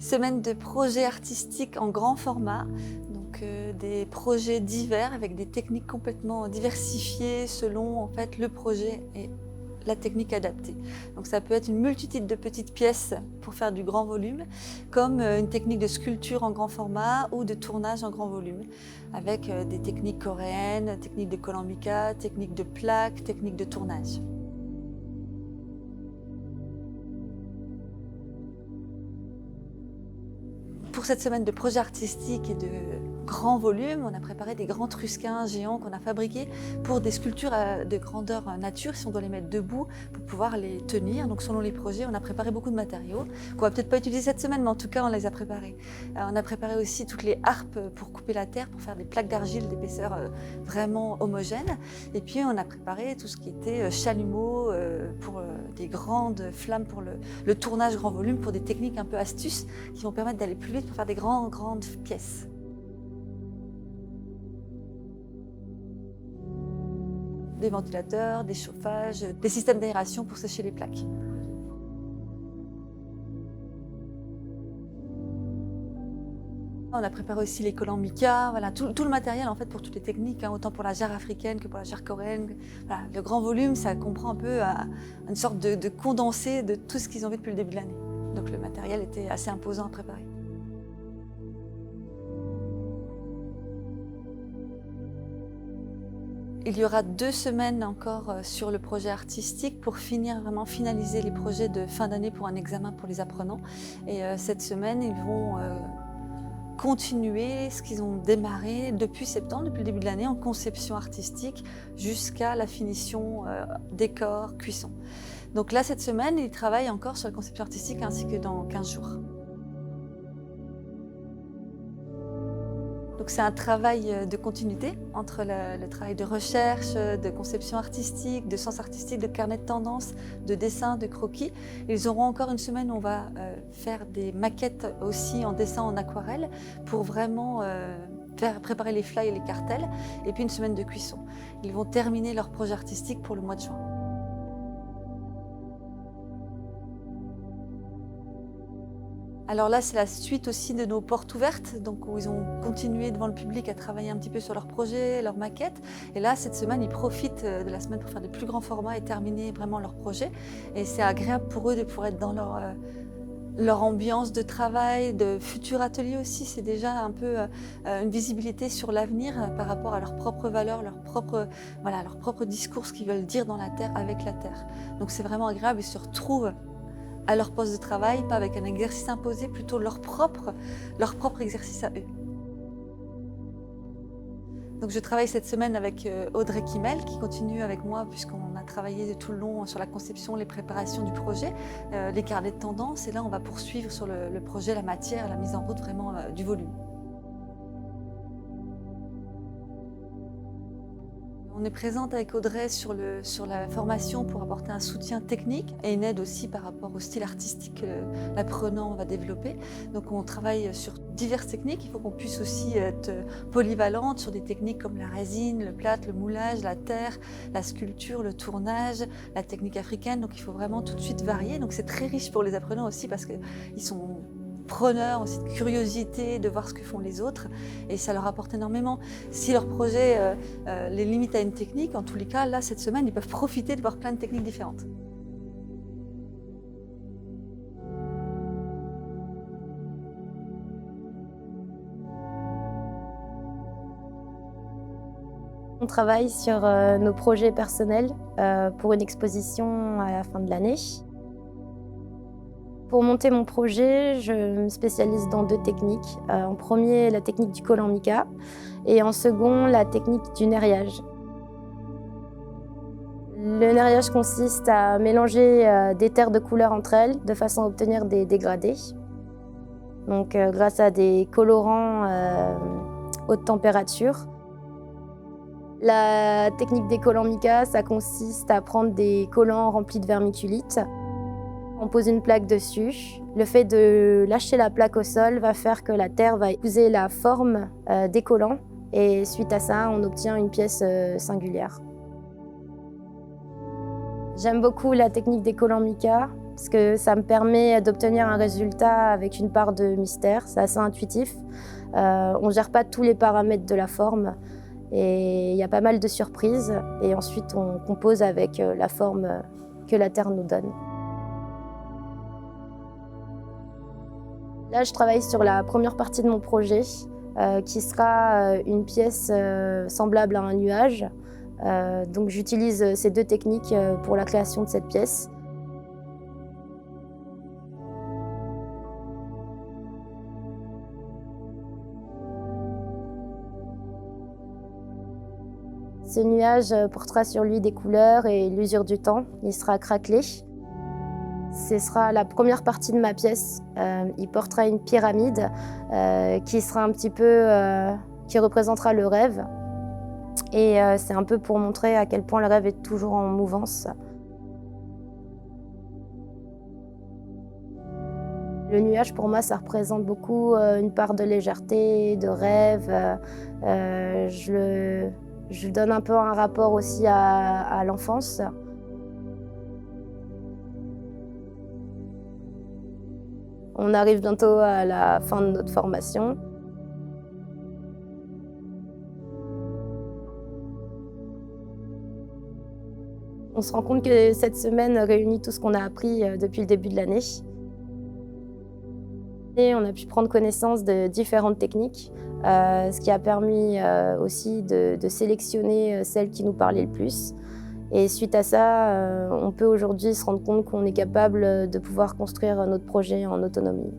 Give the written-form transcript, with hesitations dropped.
Semaine de projets artistiques en grand format, donc des projets divers avec des techniques complètement diversifiées selon en fait le projet et la technique adaptée. Donc ça peut être une multitude de petites pièces pour faire du grand volume, comme une technique de sculpture en grand format ou de tournage en grand volume, avec des techniques coréennes, techniques de Kolambika, techniques de plaques, techniques de tournage. Pour cette semaine de projets artistiques et de grand volume, on a préparé des grands trusquins géants qu'on a fabriqués pour des sculptures de grandeur nature, si on doit les mettre debout pour pouvoir les tenir. Donc selon les projets, on a préparé beaucoup de matériaux qu'on va peut-être pas utiliser cette semaine, mais en tout cas on les a préparés. On a préparé aussi toutes les harpes pour couper la terre, pour faire des plaques d'argile d'épaisseur vraiment homogène. Et puis on a préparé tout ce qui était chalumeau pour des grandes flammes pour le tournage grand volume, pour des techniques un peu astuces qui vont permettre d'aller plus vite pour faire des grandes pièces. Des ventilateurs, des chauffages, des systèmes d'aération pour sécher les plaques. On a préparé aussi les collants mica, voilà, tout le matériel en fait pour toutes les techniques, hein, autant pour la jarre africaine que pour la jarre coréenne. Voilà, le grand volume, ça comprend un peu une sorte de condensé de tout ce qu'ils ont vu depuis le début de l'année. Donc le matériel était assez imposant à préparer. Il y aura 2 semaines encore sur le projet artistique pour vraiment finaliser les projets de fin d'année pour un examen pour les apprenants. Et cette semaine, ils vont continuer ce qu'ils ont démarré depuis septembre, depuis le début de l'année, en conception artistique jusqu'à la finition décor, cuisson. Donc là, cette semaine, ils travaillent encore sur la conception artistique ainsi que dans 15 jours. Donc c'est un travail de continuité entre le travail de recherche, de conception artistique, de sens artistique, de carnet de tendance, de dessin, de croquis. Ils auront encore une semaine où on va faire des maquettes aussi en dessin en aquarelle pour vraiment préparer les fly et les cartels, et puis une semaine de cuisson. Ils vont terminer leur projet artistique pour le mois de juin. Alors là, c'est la suite aussi de nos portes ouvertes, donc où ils ont continué devant le public à travailler un petit peu sur leurs projets, leurs maquettes. Et là, cette semaine, ils profitent de la semaine pour faire des plus grands formats et terminer vraiment leurs projets. Et c'est agréable pour eux de pouvoir être dans leur ambiance de travail, de futurs ateliers aussi. C'est déjà un peu une visibilité sur l'avenir par rapport à leurs propres valeurs, leur propre discours, ce qu'ils veulent dire dans la terre, avec la terre. Donc c'est vraiment agréable, ils se retrouvent à leur poste de travail, pas avec un exercice imposé, plutôt leur propre exercice à eux. Donc je travaille cette semaine avec Audrey Kimmel qui continue avec moi puisqu'on a travaillé tout le long sur la conception, les préparations du projet, les carnets de tendance, et là on va poursuivre sur le projet, la matière, la mise en route vraiment du volume. On est présente avec Audrey sur la formation pour apporter un soutien technique et une aide aussi par rapport au style artistique que l'apprenant va développer. Donc on travaille sur diverses techniques. Il faut qu'on puisse aussi être polyvalente sur des techniques comme la résine, le plâtre, le moulage, la terre, la sculpture, le tournage, la technique africaine. Donc il faut vraiment tout de suite varier. Donc c'est très riche pour les apprenants aussi parce qu'ils sont preneurs aussi de curiosité, de voir ce que font les autres, et ça leur apporte énormément. Si leur projet les limite à une technique, en tous les cas, là, cette semaine, ils peuvent profiter de voir plein de techniques différentes. On travaille sur nos projets personnels pour une exposition à la fin de l'année. Pour monter mon projet, je me spécialise dans 2 techniques. En premier, la technique du collant mica et en second, la technique du nerriage. Le nerriage consiste à mélanger des terres de couleurs entre elles de façon à obtenir des dégradés. Donc, grâce à des colorants haute température. La technique des collants mica, ça consiste à prendre des collants remplis de vermiculite. On pose une plaque dessus. Le fait de lâcher la plaque au sol va faire que la terre va épouser la forme des collants, et suite à ça, on obtient une pièce singulière. J'aime beaucoup la technique des collants mica parce que ça me permet d'obtenir un résultat avec une part de mystère, c'est assez intuitif. On ne gère pas tous les paramètres de la forme et il y a pas mal de surprises et ensuite on compose avec la forme que la Terre nous donne. Là, je travaille sur la première partie de mon projet qui sera une pièce semblable à un nuage. Donc j'utilise ces deux techniques pour la création de cette pièce. Ce nuage portera sur lui des couleurs et l'usure du temps. Il sera craquelé. Ce sera la première partie de ma pièce. Il portera une pyramide qui sera un petit peu, qui représentera le rêve. Et c'est un peu pour montrer à quel point le rêve est toujours en mouvance. Le nuage, pour moi, ça représente beaucoup une part de légèreté, de rêve. Je donne un peu un rapport aussi à l'enfance. On arrive bientôt à la fin de notre formation. On se rend compte que cette semaine réunit tout ce qu'on a appris depuis le début de l'année. Et on a pu prendre connaissance de différentes techniques, ce qui a permis aussi de sélectionner celles qui nous parlaient le plus. Et suite à ça, on peut aujourd'hui se rendre compte qu'on est capable de pouvoir construire notre projet en autonomie.